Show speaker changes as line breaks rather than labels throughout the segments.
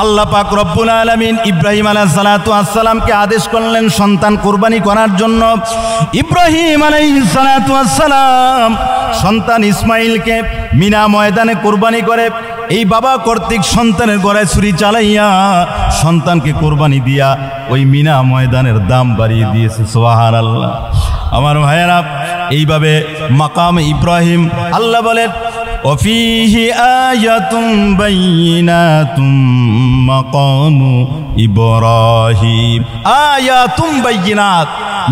আল্লাহ পাক রব্বুল আলামিন ইব্রাহিম আলাইহিস সালাতু ওয়াস সালামকে আদেশ করলেন সন্তান কুরবানি করার জন্য। ইব্রাহিম আলাইহিস সালাতু ওয়াস সালাম সন্তান ইসমাইলকে মিনা ময়দানে কুরবানি করে এই বাবা কর্তৃক সন্তানের গলায় ছুরি চালাইয়া সন্তানকে কুরবানি দিয়া ওই মিনা ময়দানের দাম বাড়িয়ে দিয়েছে। সুবহানাল্লাহ। আমার ভাইয়েরা, এইভাবে মাকাম ইব্রাহিম আল্লাহ বলেন ওফিহি আয়াতুম বাইয়িনাতুম মাকামু ইব্রাহিম। আয়াতুম বাইয়িনাত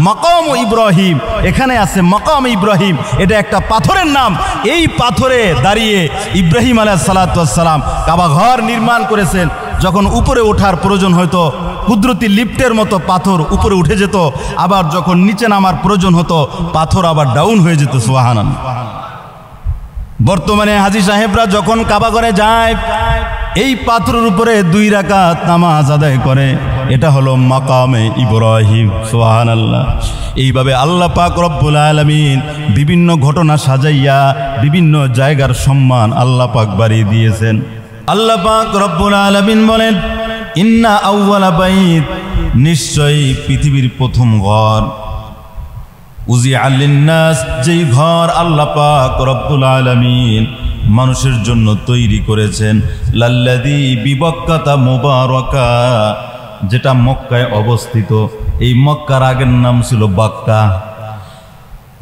মাকামু ইব্রাহিম, এখানে আছে মাকাম ইব্রাহিম, এটা একটা পাথরের নাম। এই পাথরে দাঁড়িয়ে ইব্রাহিম আলাইহিস সালাতু ওয়াস সালাম কাবা ঘর নির্মাণ করেছেন। যখন উপরে ওঠার প্রয়োজন হতো কুদরতি লিফটের মতো পাথর উপরে উঠে যেত, আবার যখন নিচে নামার প্রয়োজন হতো পাথর আবার ডাউন হয়ে যেত। সুবহানাল্লাহ। বর্তমানে হাজী সাহেবরা যখন কাবা ঘরে যায় এই পাথরের উপরে 2 রাকাত নামাজ আদায় করে, এটা হলো মাকামে ইব্রাহিম। সুবহানাল্লাহ। এইভাবে আল্লাহ পাক রব্বুল আলামিন বিভিন্ন ঘটনা সাজাইয়া বিভিন্ন জায়গার সম্মান আল্লাহ পাক বাড়িয়ে দিয়েছেন। আল্লাহ পাক রব্বুল আলামিন বলেন ইন্না আউওয়ালা বাইত, নিশ্চয়ই পৃথিবীর প্রথম ঘর, উজিআ লিন্নাস, যেই ঘর আল্লাহ পাক রব্বুল আলামিন মানুষের জন্য তৈরি করেছেন, লাল্লাযী বিবাক্কাতা মুবারাকা, যেটা মক্কায় অবস্থিত। এই মক্কার আগের নাম ছিল বাক্কা।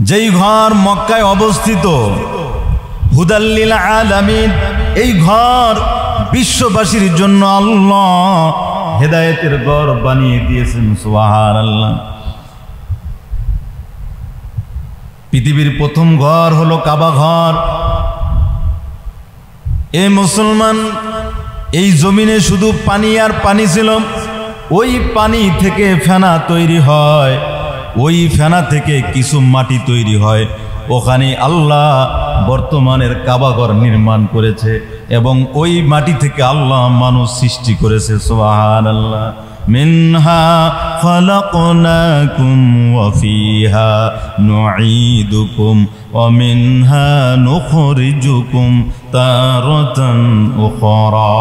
যেই ঘর মক্কায় অবস্থিত, হুদাল লিল আলামিন, এই ঘর বিশ্ববাসীর জন্য আল্লাহ হেদায়েতের ঘর বানিয়ে দিয়েছেন। সুবহানাল্লাহ। পৃথিবীর প্রথম ঘর হলো কাবা ঘর। এ মুসলমান, এই জমিনে শুধু পানি আর পানি ছিল। ওই পানি থেকে ফেনা তৈরি হয়, ওই ফেনা থেকে কিছু মাটি তৈরি হয়। ওখানে আল্লাহ বর্তমানের কাবা ঘর নির্মাণ করেছে এবং ওই মাটি থেকে আল্লাহ মানুষ সৃষ্টি করেছে। সুবহানাল্লাহ। মিনহা খালাকনাকুম ওয়া ফিহা নুঈদুকুম ওয়া মিনহা নুখরিজুকুম তারাতান উখরা।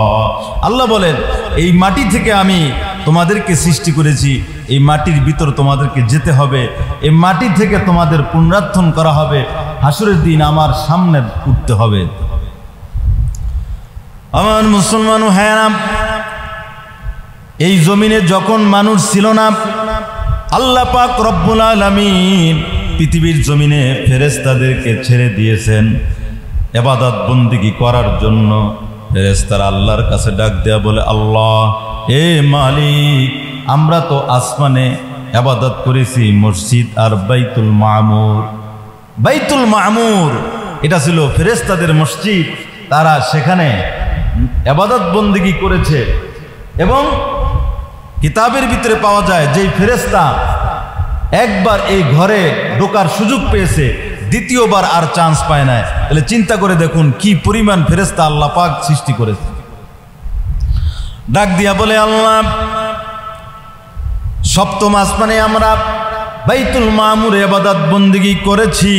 আল্লাহ বলেন এই মাটি থেকে আমি তোমাদেরকে সৃষ্টি করেছি, এই মাটির ভিতর তোমাদেরকে যেতে হবে, এই মাটি থেকে তোমাদের পুনরুত্থান করা হবে, হাসরের দিন আমার সামনে উঠতে হবে। আমার মুসলমান ভাইয়েরা, এই জমিনে যখন মানুষ ছিল না, আল্লাহ পাক রব্বুল আলামিন পৃথিবীর জমিনে ফেরেশতাদেরকে ছেড়ে দিয়েছেন ইবাদত বন্দেগী করার জন্য। ফেরেশতারা আল্লাহর কাছে ডাক দেয়া বলে, আল্লাহ এ মালিক, আমরা তো আসমানে ইবাদত করেছি মসজিদ আর বাইতুল মামুর। বাইতুল মামুর এটা ছিল ফেরেশতাদের মসজিদ, তারা সেখানে ইবাদত বন্দেগী করেছে। এবং কিতাবের ভিতরে পাওয়া যায় যেই ফেরেশতা একবার এই ঘরে ঢোকার সুযোগ পেয়েছে, দ্বিতীয়বার আর চান্স পায় না। তাহলে চিন্তা করে দেখুন কি পরিমাণ ফেরেশতা আল্লাহ পাক সৃষ্টি করেছে। ডাক দিয়া বলে, আল্লাহ সপ্তম আসমানে আমরা বাইতুল মামুরে ইবাদত বন্দেগী করেছি,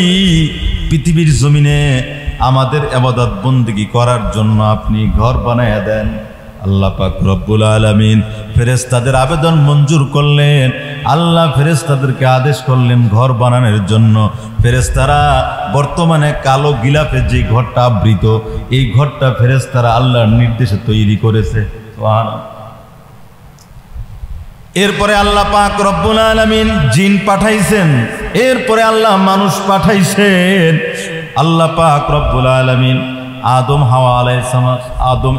পৃথিবীর জমিনে আমাদের ইবাদত বন্দেগী করার জন্য আপনি ঘর বানায়া দেন। আল্লাহ পাক রব্বুল আলামিন ফেরেশতাদের আবেদন মঞ্জুর করলেন। আল্লাহ ফেরেশতাদেরকে আদেশ করলেন ঘর বানানোর জন্য। ফেরেশতারা বর্তমানে কালো গিলাফে যে ঘরটা আবৃত, এই ঘরটা ফেরেশতারা আল্লাহর নির্দেশে তৈরি করেছে। এরপরে আল্লাহ পাক রব্বুল আলামিন জিন পাঠাইছেন, এরপরে আল্লাহ মানুষ পাঠাইছেন। আল্লাহ পাক রব্বুল আলামিন আদম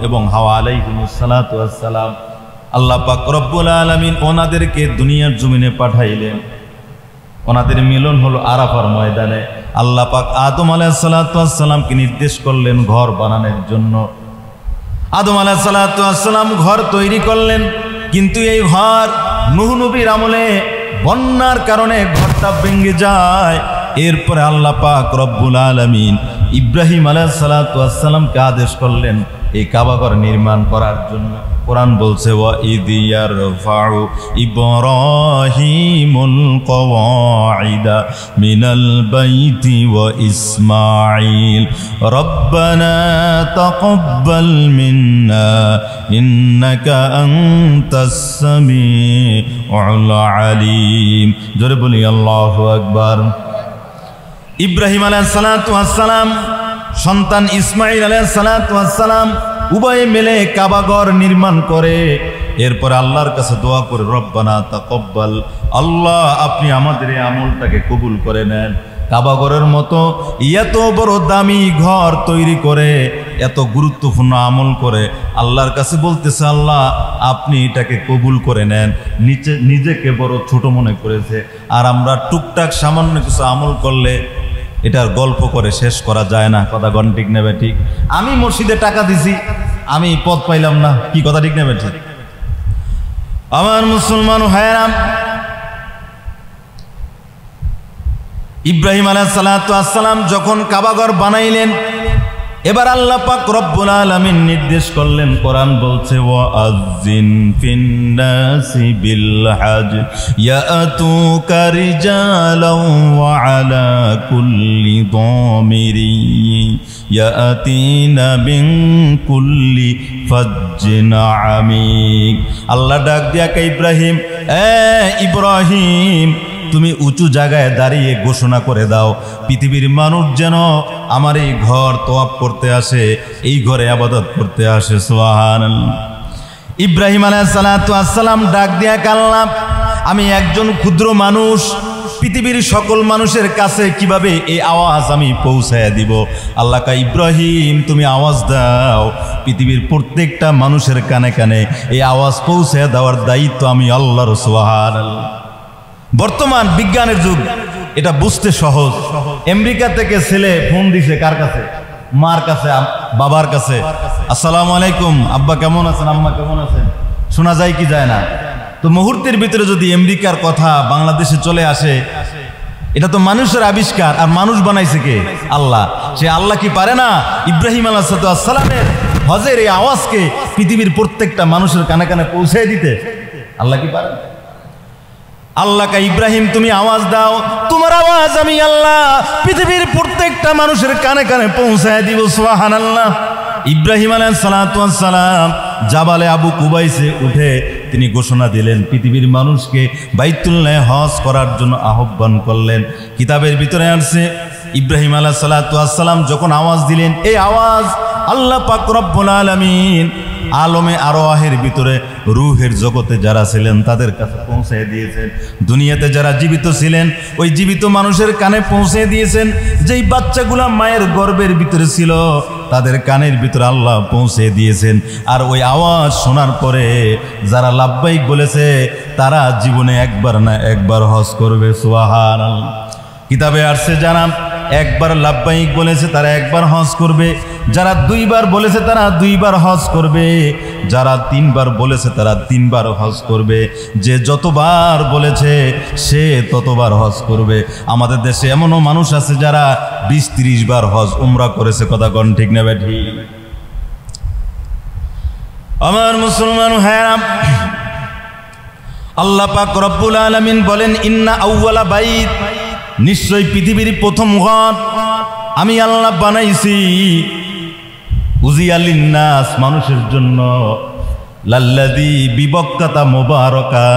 এবং হাওয়া আলাইহিmus সালাতু ওয়াস সালাম, আল্লাহ পাক রব্বুল আলামিন ওনাদেরকে দুনিয়ার জমিনে পাঠাইলেন। ওনাদের মিলন হলো আরাফার ময়দানে। আল্লাহ পাক আদম আলাইহিস সালাতু ওয়াস সালামকে নির্দেশ করলেন ঘর বানানোর জন্য। আদম আলাইহিস সালাতু ওয়াস সালাম ঘর তৈরি করলেন, কিন্তু এই ঘর নূহ নবীর আমলে বন্যার কারণে ঘরটা ভেঙে যায়। এরপরে আল্লাহ পাক রব্বুল আলামিন ইব্রাহিম আলাইহিস সালাতু ওয়াস সালামকে আদেশ করলেন এই কাবা ঘর নির্মাণ করার জন্য। কোরআন বলছে ওয়া ইয ইয়ারফাউ ইব্রাহিমুল কওয়াইদা মিনাল বাইতি ওয়া ইসমাঈল রব্বানা তাকাব্বাল মিন্না ইন্নাকা আনতাস সামিউল আলিম। জোরে বলি আল্লাহু আকবার। ইব্রাহিম আলাইহিস সালাতু ওয়াস সালাম সন্তান ইসমাঈল আলাইহিস সালাতু ওয়াস সালাম উভয়ে মিলে কাবাঘর নির্মাণ করে। এরপর আল্লাহর কাছে দোয়া করে রব্বানা তাকাব্বাল, আল্লাহ আপনি আমাদের এই আমলটাকে কবুল করে নেন। কাবাঘরের মতো এত বড় দামি ঘর তৈরি করে এত গুরুত্বপূর্ণ আমল করে আল্লাহর কাছে বলতেছে আল্লাহ আপনি এটাকে কবুল করে নেন। নিজেকে বড় ছোট মনে করেছে। আর আমরা টুকটাক সামান্য কিছু আমল করলে এটার গল্প করে শেষ করা যায় না। কথা গণ ঠিক নেবে ঠিক? আমি মসজিদে টাকা দিছি, আমি পদ পাইলাম না, কি কথা ঠিক নেবে ঠিক? আমার মুসলমান ভাইয়েরা, ইব্রাহিম আলাইহিস সালাতু ওয়াস সালাম যখন কাবাঘর বানাইলেন, এবার আল্লাহ পাক রব্বুল আলামিন নির্দেশ করলেন। কোরআন বলছে ওয়াআযিন ফিন্নাসি বিল হজ ইয়াতুকা রিজালাও ওয়া আলা কুল্লি দামিরি ইয়াতিনা মিন কুল্লি ফাজ্জিন আমিক। আল্লাহ ডাক দিয়া কে ইব্রাহিম, ইব্রাহিম তুমি উঁচু জায়গায় দাঁড়িয়ে ঘোষণা করে দাও পৃথিবীর মানুষ যেন আমার এই ঘর তওয়াফ করতে আসে, এই ঘরে ইবাদত করতে আসে। সুবহানাল্লাহ। ইব্রাহিম আলাইহিস সালাতু ওয়াস সালাম ডাক দিয়া কাল্লা, আমি একজন ক্ষুদ্র মানুষ, পৃথিবীর সকল মানুষের কাছে কিভাবে এই আওয়াজ আমি পৌঁছায় দিব? আল্লাহ কা ইব্রাহিম তুমি আওয়াজ দাও, পৃথিবীর প্রত্যেকটা মানুষের কানে কানে এই আওয়াজ পৌঁছায় দেওয়ার দায়িত্ব আমি আল্লাহর। সুবহানাল্লাহ। বর্তমান বিজ্ঞানের যুগ, এটা বুঝতে সহজ। আমেরিকা থেকে ছেলে ফোন দিছে কার কাছে? মার কাছে, বাবার কাছে। আসসালামু আলাইকুম, আব্বা কেমন আছেন, আম্মা কেমন আছেন? শোনা যায় কি যায় না? তো মুহূর্তের ভিতরে যদি আমেরিকার কথা বাংলাদেশে চলে আসে, এটা তো মানুষের আবিষ্কার। আর মানুষ বানাইছে কে? আল্লাহ। সে আল্লাহ কি পারে না ইব্রাহিম আলাইহিস সালামের হজের এই আওয়াজকে পৃথিবীর প্রত্যেকটা মানুষের কানে কানে পৌঁছে দিতে? আল্লাহ কি পারে? আল্লাহ কা ইব্রাহিম তুমি আওয়াজ দাও, তোমার আওয়াজ আমি আল্লাহ পৃথিবীর প্রত্যেকটা মানুষের কানে কানে পৌঁছায় দিব। সুবহানাল্লাহ। ইব্রাহিম আলাইহিস সালাতু ওয়াস সালাম জাবালে আবু কুবাইসে উঠে তিনি ঘোষণা দিলেন, পৃথিবীর মানুষকে বাইতুল্লাহ হজ করার জন্য আহ্বান করলেন। কিতাবের ভিতরে আসছে ইব্রাহিম আলাইহিস সালাতু ওয়াস সালাম যখন আওয়াজ দিলেন, এই আওয়াজ আল্লাহ পাক রব্বুল আলামিন আলমে আরওয়াহের ভিতরে রূহের জগতে যারা ছিলেন তাদের কাছে পৌঁছে দিয়েছেন। দুনিয়াতে যারা জীবিত ছিলেন ওই জীবিত মানুষের কানে পৌঁছে দিয়েছেন। যেই বাচ্চাগুলা মায়ের গর্ভের ভিতরে ছিল তাদের কানের ভিতরে আল্লাহ পৌঁছে দিয়েছেন। আর ওই আওয়াজ শোনার পরে যারা লাব্বাইক বলেছে তারা জীবনে একবার না একবার হজ করবে। সুবহানাল্লাহ। কিতাবে আসছে যারা একবার লাব্বাইক বলেছে তারা একবার হজ করবে, যারা দুইবার বলেছে তারা দুইবার হজ করবে, যারা তিনবার বলেছে তারা তিনবার হজ করবে, যে যতবার বলেছে সে ততবার হজ করবে। আমাদের দেশে এমনও মানুষ আছে যারা 20-30 বার হজ উমরা করেছে। কথা কোন ঠিক না বেঠি? আমার মুসলমান ভাইরা, আল্লাহ পাক রব্বুল আলামিন বলেন ইন্না আউওয়ালা বাইত, নিশ্চয় পৃথিবীর প্রথম ঘর আমি আল্লাহ বানাইছি উজিয়া লিন্নাস, মানুষের জন্য, লাল্লাযী বিবক্কাতা মুবারাকা,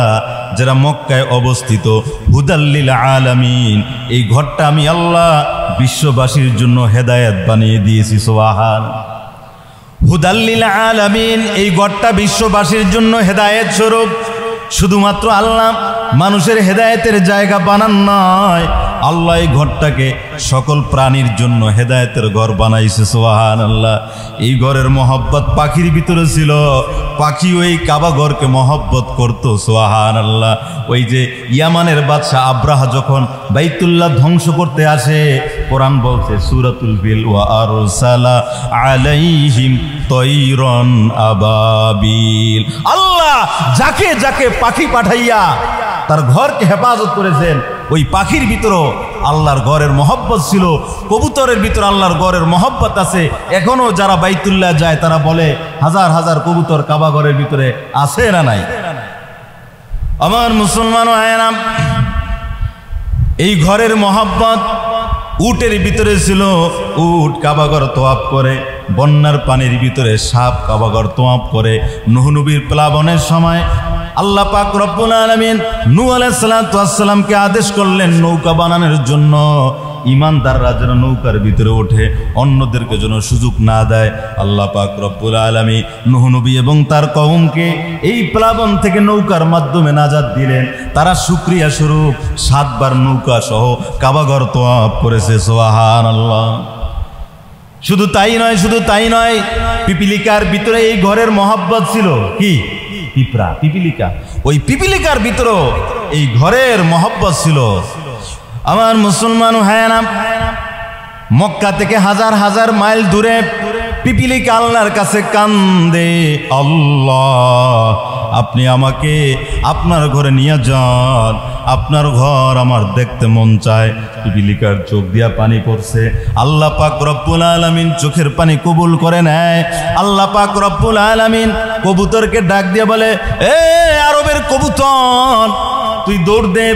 যারা মক্কায় অবস্থিত, হুদাল্লিল আলামিন, এই ঘরটা আমি আল্লাহ বিশ্ববাসীর জন্য হেদায়েত বানিয়ে দিয়েছি। সুবহানাল্লাহ। হুদাল্লিল আলামিন, এই ঘরটা বিশ্ববাসীর জন্য হেদায়েত স্বরূপ। শুধুমাত্র আল্লাহ মানুষের হেদায়েতের জায়গা বানান নয়, আল্লাহ এই ঘরটাকে সকল প্রাণীর জন্য হেদায়েতের ঘর বানাইছে। সুবহানাল্লাহ। এই ঘরের মহব্বত পাখির ভিতরে ছিল, পাখি ওই কাবা ঘরকে মহব্বত করত। সুবহানাল্লাহ। ওই যে ইয়ামানের বাদশাহ আব্রাহা যখন বাইতুল্লাহ ধ্বংস করতে আসে, কোরআন বলছে সূরাতুল ফিল ওয়া আরসালা আলাইহিম তৈরন আবাবিল, আল্লাহ যাকে যাকে পাখি পাঠাইয়া তার ঘরকে হেফাজত করেছেন ওই পাখির ভিতরও আল্লাহর ঘরের মহব্বত ছিল, কবুতরের ভিতর আল্লাহর ঘরের মহব্বত আছে। এখনো যারা বাইতুল্লাহ যায় তারা বলে হাজার হাজার কবুতর কাবা ঘরের ভিতরে আছে না নাই? আমার মুসলমান ভাইয়েরা, এই ঘরের মহব্বত উটের ভিতরে ছিল। উট কাবাঘর তোয়াফ করে, বন্যার পানির ভিতরে সাপ কাবাঘর তোয়াফ করে। নূহ নবীর প্লাবনের সময় আল্লাহ পাক রব্বুল আলামিন নূহ আলাইহিস সালাতু ওয়াস সালামকে আদেশ করলেন নৌকা বানানোর জন্য। ইমানদাররা যেন নৌকার ভিতরে ওঠে, অন্যদেরকে যেন সুযোগ না দেয়। আল্লাহ পাক রব্বুল আলামিন নূহ নবী এবং তার কওমকে এই প্লাবন থেকে নৌকার মাধ্যমে নাজাত দিলেন। তারা শুকরিয়া স্বরূপ 7 বার নৌকা সহ কাবাঘর তোয়াফ করেছে। সুবহানাল্লাহ। শুধু তাই নয়, পিপিলিকার ভিতরে এই ঘরের মহব্বত ছিল। কি? পিঁপড়া, পিপিলিকা। ওই পিপিলিকার ভিতরেও এই ঘরের মহব্বত ছিল। আমার মুসলমান ভাইয়েরা, মক্কা থেকে হাজার হাজার মাইল দূরে পিপিলিকা আল্লাহর কাছে কান্দে, আল্লাহ আপনি আমাকে আপনার ঘরে নিয়ে যান, আপনার ঘর আমার দেখতে মন চায়। পিপিলিকার চোখ দিয়া পানি পড়ছে। আল্লাহ পাক রব্বুল আলামিন চোখের পানি কবুল করে নেয়। আল্লাহ পাক রব্বুল আলামিন কবুতরকে ডাক দিয়ে বলে, এ আরবের কবুতর, তুই দৌড় দে,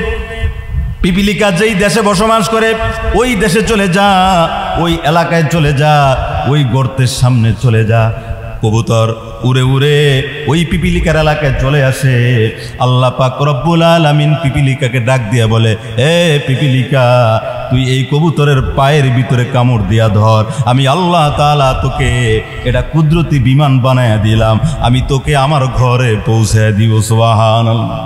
পিপিলিকা যেই দেশে বসবাস করে ওই দেশে চলে যা, ওই এলাকায় চলে যা, ওই গর্তের সামনে চলে যা। কবুতর উড়ে উড়ে ওই পিপিলিকার এলাকায় চলে আসে। আল্লাহ পাক রব্বুল আলামিন পিপিলিকাকে ডাক দিয়ে বলে, এ পিপিলিকা, তুই এই কবুতরের পায়ের ভিতরে কামড় দিয়া ধর। আমি আল্লাহ তাআলা তোকে এটা কুদরতি বিমান বানায়া দিলাম, আমি তোকে আমার ঘরে পৌঁছায় দিব। সুবহানাল্লাহ।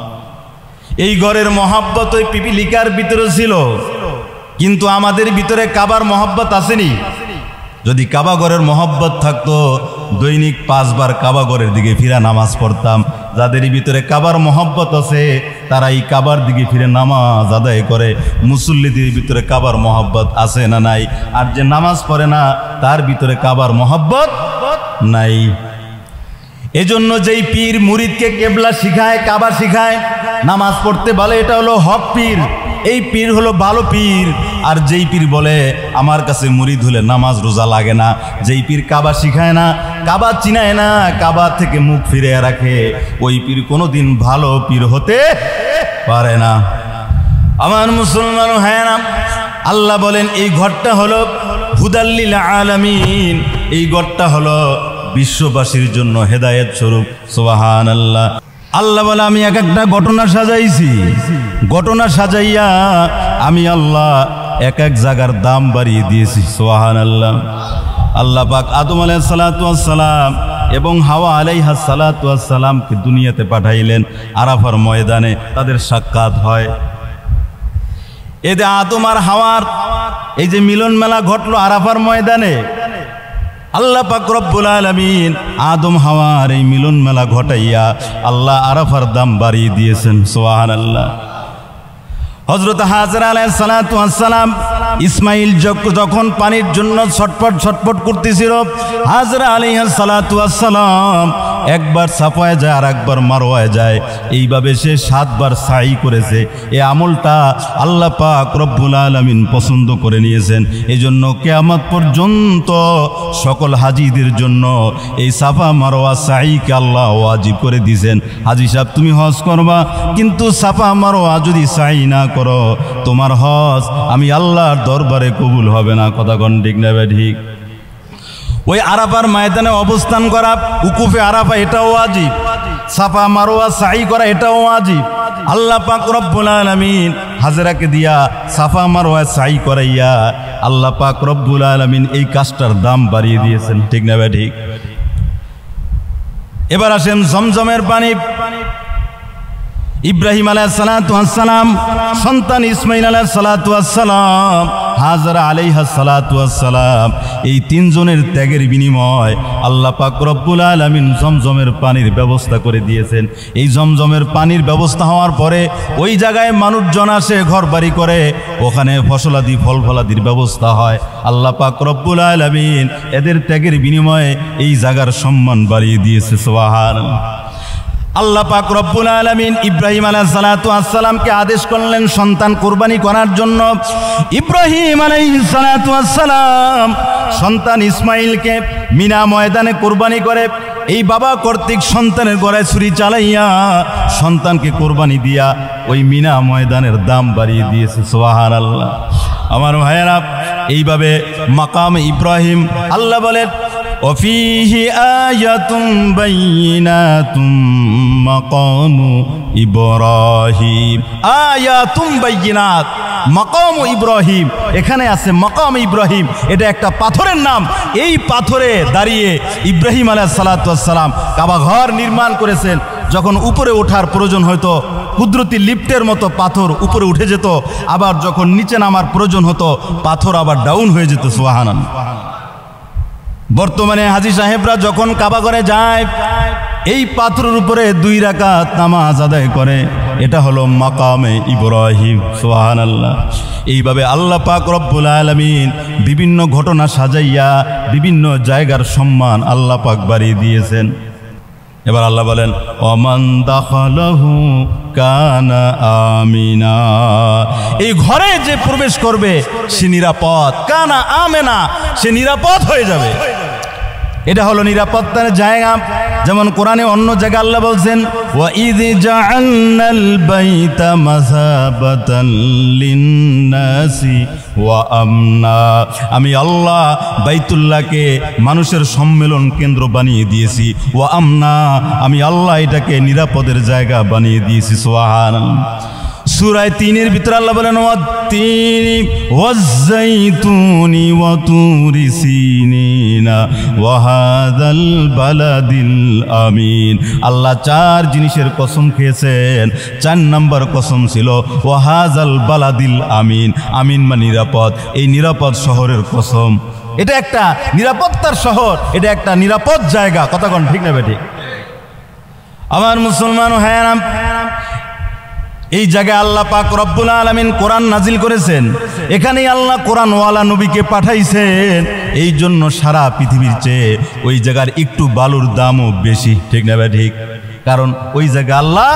এই ঘরের মহব্বত ওই পিপিলিকার ভিতরে ছিল, কিন্তু আমাদের ভিতরে কাবার মহব্বত আসেনি। যদি কাবা ঘরের মহব্বত থাকতো, দৈনিক 5 বার কাবা ঘরের দিকে ফিরে নামাজ পড়তাম। যাদের ভিতরে কাবার মহব্বত আছে তারা এই কাবার দিকে ফিরে নামাজ আদায় করে। মুসল্লিদের ভিতরে কাবার মহব্বত আছে না নাই? আর যে নামাজ পড়ে না তার ভিতরে কাবার মহব্বত নাই। এজন্য যেই পীর মুরিদকে কেবলা শিখায়, কাবা শিখায়, নামাজ পড়তে বলে, এটা হলো হক পীর, এই পীর হলো ভালো পীর। আর যেই পীর বলে আমার কাছে মুরিদ হলে নামাজ রোজা লাগে না, যেই পীর কাবা শিখায় না, কাবা চিনায় না, কাবা থেকে মুখ ফিরে রাখে, ওই পীর কোনোদিন ভালো পীর হতে পারে না। আমার মুসলমান ভাইয়েরা, আল্লাহ বলেন এই ঘরটা হলো হুদাল্লিল আলামিন, এই ঘরটা হলো বিশ্ববাসীর জন্য হেদায়েত স্বরূপ। সুবহানাল্লাহ। আল্লাহ বলে আমি এক একটা ঘটনা সাজাইছি, ঘটনা সাজাইয়া আমি আল্লাহ এক এক জায়গার দাম বাড়িয়ে দিয়েছি। সুবহানাল্লাহ। আল্লাহ পাক আদম আলাইহিস সালাতু ওয়াস সালাম এবং হাওয়া আলাইহাস সালাতু ওয়াস সালামকে দুনিয়াতে পাঠাইলেন। আরাফার ময়দানে তাদের সাক্ষাৎ হয়। এতে আদম আর হাওয়ার এই যে মিলন মেলা ঘটলো আরাফার ময়দানে, আল্লাহ পাক রব্বুল আলামিন আদম হাওয়ার এই মিলন মেলা ঘটাইয়া আল্লাহ আরাফার দাম বাড়িয়ে দিয়েছেন। সুবহানাল্লাহ। হযরত হাজরা আলাইহিস সালাতু ওয়াস সালাম ইসমাইল যখন পানির জন্য ছটফট করতেছিল, হাজরা আলাইহিস সালাতু ওয়াস সালাম একবার সাফায় যায় আর একবার মারওয়ায় যায়, এইভাবে সে 7 বার সাই করেছে। এই আমলটা আল্লাহ পাক রব্বুল আলামিন পছন্দ করে নিয়েছেন। এজন্য কিয়ামত পর্যন্ত সকল হাজিদের জন্য এই সাফা মারওয়া সাইকে আল্লাহ ওয়াজিব করে দিয়েছেন। হাজি সাহেব তুমি হজ করবা, কিন্তু সাফা মারওয়া যদি সাই না করো তোমার হজ আমি আল্লাহর দরবারে কবুল হবে না। কথা কোন ঠিক না ঠিক? ওই আরাফার ময়দানে অবস্থান করা, উকুফে আরাফা, এটাও ওয়াজিব। সাফা মারওয়া সাই করা এটাও ওয়াজিব। আল্লাহ পাক রব্বুল আলামিন হাজরাকে দিয়া সাফা মারওয়া সাই করাইয়া আল্লাহ পাক রব্বুল আলামিন এই কাজটার দাম বাড়িয়ে দিয়েছেন। ঠিক না ঠিক? এবার আসেন জমজমের পানি। ইব্রাহিম আলাইহিস সালাতু ওয়াস সালাম সন্তান ইসমাইল আলাইহিস সালাতু ওয়াস সালাম, হাজরা আলাইহাস সালাতু ওয়াস সালাম, এই 3 জনের ত্যাগের বিনিময় আল্লাহ পাক রব্বুল আলামিন জমজমের পানির ব্যবস্থা করে দিয়েছেন। এই জমজমের পানির ব্যবস্থা হওয়ার পরে ওই জায়গায় মানুষজন আসে, ঘর বাড়ি করে, ওখানে ফসলাদি ফল ফলাদির ব্যবস্থা হয়। আল্লাহ পাক রব্বুল আলামিন এদের ত্যাগের বিনিময়ে এই জায়গার সম্মান বাড়িয়ে দিয়েছে। সুবহানাল্লাহ। আল্লাহ পাক রব্বুল আলামিন ইব্রাহিম আলাইহিস সালাতু ওয়াস সালামকে আদেশ করলেন সন্তান কুরবানি করার জন্য। ইব্রাহিম আলাইহিস সালাতু ওয়াস সালাম সন্তান ইসমাইলকে মিনা ময়দানে কুরবানি করে এই বাবা কর্তৃক সন্তানের গলায় ছুরি চালাইয়া সন্তানকে কুরবানি দিয়া ওই মিনা ময়দানের দাম বাড়িয়ে দিয়েছে। সুবহানাল্লাহ। আমার ভাইয়েরা, এইভাবে মাকাম ইব্রাহিম আল্লাহ বলেন ওফিহি আয়াতুম বাইয়িনাতুম মাকামু ইব্রাহিম। আয়াতুম বাইয়িনাত মাকামু ইব্রাহিম, এখানে আছে মাকাম ইব্রাহিম, এটা একটা পাথরের নাম। এই পাথরে দাঁড়িয়ে ইব্রাহিম আলাইহিস সালাতু ওয়াস সালাম কাবা ঘর নির্মাণ করেছেন। যখন উপরে ওঠার প্রয়োজন হতো কুদরতি লিফটের মতো পাথর উপরে উঠে যেত, আবার যখন নিচে নামার প্রয়োজন হতো পাথর আবার ডাউন হয়ে যেত। সুবহানাল্লাহ। বর্তমানে হাজী সাহেবরা যখন কাবা ঘরে যায় এই পাথরের উপরে 2 রাকাত নামাজ আদায় করে, এটা হলো মাকামে ইব্রাহিম। সুবহানাল্লাহ। এইভাবে আল্লাহ পাক রব্বুল আলামিন বিভিন্ন ঘটনা সাজাইয়া বিভিন্ন জায়গার সম্মান আল্লাহ পাক বাড়িয়ে দিয়েছেন। এবার আল্লাহ বলেন ওমান দাখালাহু কানা আমিনা, এই ঘরে যে প্রবেশ করবে সে নিরাপদ। কানা আমেনা, সে নিরাপদ হয়ে যাবে। এটা হলো নিরাপত্তার জায়গা। যেমন কোরআনে অন্য জায়গায় আল্লাহ বলছেন ওয়া ইয জাআলনাল বাইতা মাসাবাতাল লিন্নাসি ওয়া আমনা, আমি আল্লাহ বাইতুল্লাহকে মানুষের সম্মেলন কেন্দ্র বানিয়ে দিয়েছি। ওয়া আমনা, আমি আল্লাহ এটাকে নিরাপদের জায়গা বানিয়ে দিয়েছি। সুবহানাল্লাহ। সূরা 3-এর ভিতরে আল্লাহ বলেন ওয়াত-তিনি ওয়াজ-যাইতুনি ওয়া তুরি সিনিনা ওয়া হাযাল বালাদিল আমিন। আল্লাহ 4 জিনিসের কসম খেয়েছেন। 4 নম্বর কসম ছিল ওয়া হাযাল বালাদিল আমিন। আমিন মানে নিরাপদ। এই নিরাপদ শহরের কসম। এটা একটা নিরাপত্তার শহর, এটা একটা নিরাপদ জায়গা। কথা কোন ঠিক না বেঠিক? আমার মুসলমান ভাইয়েরা, এই জায়গায় আল্লাহ পাক রব্বুল আলামিন কোরআন নাজিল করেছেন। এখানেই আল্লাহ কোরআনওয়ালা নবীকে পাঠাইছেন। এই জন্য সারা পৃথিবীর চেয়ে ওই জায়গার একটু বালুর দামও বেশি। ঠিক না ভাই? ঠিক। কারণ ওই জায়গায় আল্লাহ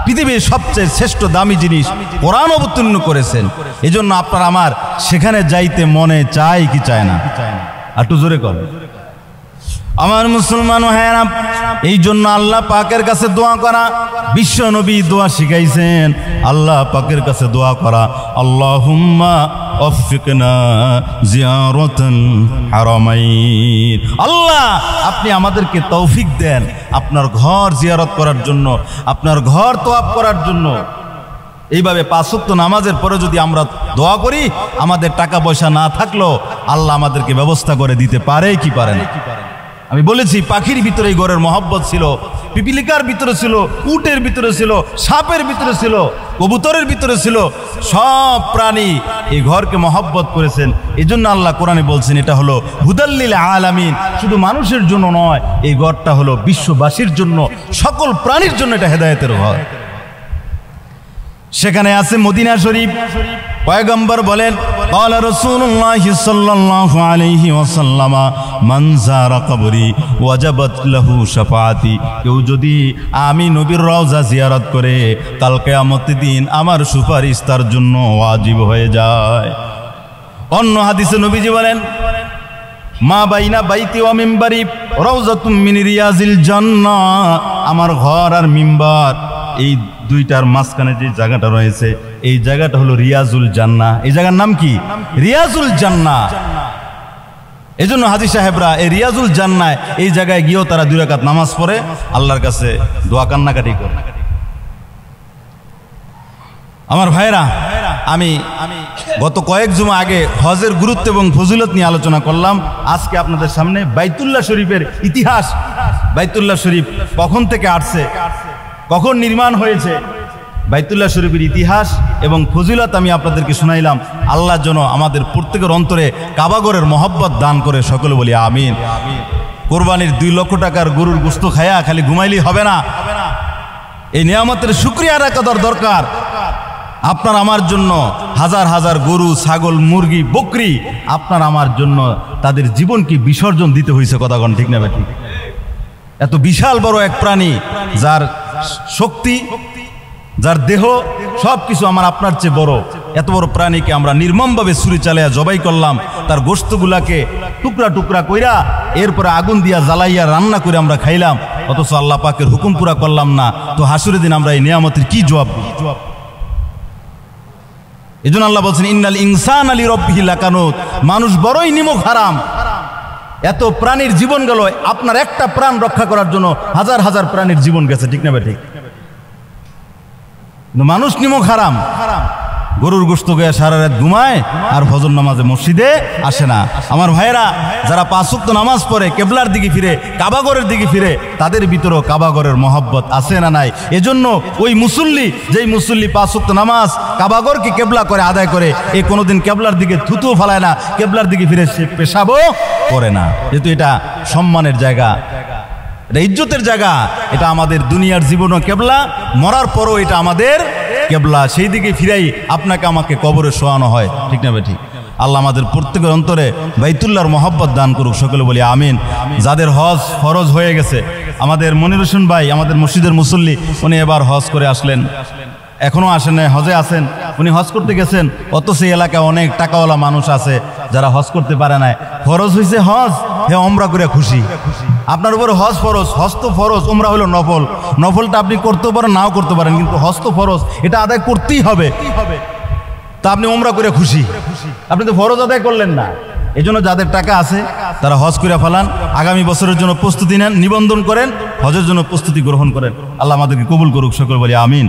পৃথিবীর সবচেয়ে শ্রেষ্ঠ দামি জিনিস কোরআন অবতীর্ণ করেছেন। এই জন্য আপনার আমার সেখানে যাইতে মনে চায় কি চায় না? একটু জোরে কর। আমার মুসলমান ভাইয়েরা, এই জন্য আল্লাহ পাকের কাছে দোয়া করা, বিশ্ব নবী দোয়া শিখাইছেন। আল্লাহ পাকের কাছে দোয়া করা আল্লাহুম্মা ওয়াফিকনা জিয়ারাতাল হারামাইন। আল্লাহ, আপনি আমাদেরকে তৌফিক দেন আপনার ঘর জিয়ারত করার জন্য, আপনার ঘর তওয়াফ করার জন্য। এইভাবে 5 ওয়াক্ত নামাজের পরে যদি আমরা দোয়া করি, আমাদের টাকা পয়সা না থাকলেও আল্লাহ আমাদেরকে ব্যবস্থা করে দিতে পারে কি পারে না? আমি বলেছি পাখির ভিতরে এই ঘরের মহব্বত ছিল, পিপিলিকার ভিতরে ছিল, উটের ভিতরে ছিল, সাপের ভিতরে ছিল, কবুতরের ভিতরে ছিল। সব প্রাণী এই ঘরকে মহব্বত করেছেন। এই জন্য আল্লাহ কোরআনে বলছেন এটা হলো হুদাল্লিল আলামিন। শুধু মানুষের জন্য নয়, এই ঘরটা হলো বিশ্ববাসীর জন্য, সকল প্রাণীর জন্য এটা হেদায়েতের ঘর। সেখানে আছে মদিনা শরীফ। পয়গম্বর বলেন ক্বালা রাসূলুল্লাহ সাল্লাল্লাহু আলাইহি ওয়াসাল্লাম মান যারা কবরি ওয়াজাবাত লাহু শাফাআতি। কেউ যদি আমি নবীর রওজা জিয়ারত করে, কাল কিয়ামতের দিন আমার সুপারিশ তার জন্য ওয়াজিব হয়ে যায়। অন্য হাদিসে নবীজি বলেন মা বাইনা বাইতি ওয়া মিম্বারি রাউযাতুম মিন রিয়াজিল জান্নাহ। আমার ঘর আর মিম্বার এই দুইটার মাঝখানে যে জায়গাটা রয়েছে, এই জায়গাটা হলো রিয়াজুল জান্নাহ। এই জায়গার নাম কি? রিয়াজুল জান্নাহ। এই জন্য হাজী সাহেবরা এই রিয়াজুল জান্নাহ এই জায়গায় গিয়েও তারা 2 রাকাত নামাজ পড়ে আল্লাহর কাছে দোয়া কান্নাকাটি করে। আমার ভাইরা, আমি গত কয়েক জুমা আগে হজের গুরুত্ব এবং ফজিলত নিয়ে আলোচনা করলাম। আজকে আপনাদের সামনে বাইতুল্লাহ শরীফের ইতিহাস, বাইতুল্লাহ শরীফ কখন থেকে আসছে, কখন নির্মাণ হয়েছে, বাইতুল্লাহ শরীফের ইতিহাস এবং ফজিলত আমি আপনাদেরকে শুনাইলাম। আল্লাহ যেন আমাদের প্রত্যেকের অন্তরে কাবাগরের মহব্বত দান করে, সকলে বলি আমিন। কোরবানির 2 লক্ষ টাকার গরুর গোশত খায়া খালি ঘুমাইলেই হবে না, এই নিয়ামতের শুকরিয়া আদায় করার দরকার। আপনার আমার জন্য হাজার হাজার গরু, ছাগল, মুরগি, বকরি আপনার আমার জন্য তাদের জীবনকে বিসর্জন দিতে হয়েছে। কথা কোন ঠিক না? ঠিক। এত বিশাল বড় এক প্রাণী যার শক্তি, যার দেহ সব কিছু আমার আপনার চেয়ে বড়, এত বড় প্রাণীকে আমরা নির্মমভাবে ছুরি চালাইয়া জবাই করলাম, তার গোশতগুলাকে টুকরা টুকরা কইরা এরপরে আগুন দিয়া জ্বালাইয়া রান্না করে আমরা খাইলাম, অথচ আল্লাহ পাকের হুকুম পুরা করলাম না। তো হাসুরের দিন আমরা এই নিয়ামতের কি জবাব? এজন্য আল্লাহ বলছেন ইন্নাল ইনসানা লিরাব্বিহি লাকানুত, মানুষ বড়ই নিমক হারাম। এত প্রাণীর জীবন গেল, আপনার একটা প্রাণ রক্ষা করার জন্য হাজার হাজার প্রাণীর জীবন গেছে, ঠিক না ঠিক? মানুষ নিমক হারাম, গরুর গোশত গিয়ে সারা রাত ঘুমায় আর ফজর নামাজে মসজিদে আসে না। আমার ভাইয়েরা যারা 5 ওয়াক্ত নামাজ পড়ে, কেবলার দিকে ফিরে, কাবাগরের দিকে ফিরে, তাদের ভিতরেও কাবাগরের মহব্বত আছে না নাই? এজন্য ওই মুসল্লি, যেই মুসল্লি 5 ওয়াক্ত নামাজ কাবাগরকে কেবলা করে আদায় করে, এ কোনোদিন কেবলার দিকে থুতুও ফালায় না, কেবলার দিকে ফিরে সে পেশাবও করে না। যেহেতু এটা সম্মানের জায়গা, এটা ইজ্জতের জায়গা, এটা আমাদের দুনিয়ার জীবনও কেবলা, মরার পরও এটা আমাদের কেবলা। সেই দিকে ফিরাই আপনাকে আমাকে কবরে শোয়ানো হয়, ঠিক না ঠিক? আল্লাহ আমাদের প্রত্যেকের অন্তরে বাইতুল্লাহর মহব্বত দান করুক, সকলে বলি আমিন। যাদের হজ ফরজ হয়ে গেছে, আমাদের মনির হোসেন ভাই, আমাদের মসজিদের মুসল্লি, উনি এবার হজ করে আসলেন, এখনো আসেন নাই, হজে আছেন, উনি হজ করতে গেছেন। অথচ এই এলাকায় অনেক টাকাওয়ালা মানুষ আছে যারা হজ করতে পারে না। ফরজ হয়েছে হজ, হে ওমরা করে খুশি। আপনার উপরে হজ ফরজ, হজ তো ফরজ, উমরা হলো নফল। নফলটা আপনি করতে পারেন, নাও করতে পারেন, কিন্তু হজ তো ফরজ, এটা আদায় করতেই হবে। তা আপনি উমরা করে খুশি, আপনি তো ফরজ আদায় করলেন না। এই জন্য যাদের টাকা আছে তারা হজ করে ফেলান, আগামী বছরের জন্য প্রস্তুতি নেন, নিবন্ধন করেন, হজের জন্য প্রস্তুতি গ্রহণ করেন। আল্লাহ আমাদেরকে কবুল করুক, সকল বলি আমিন।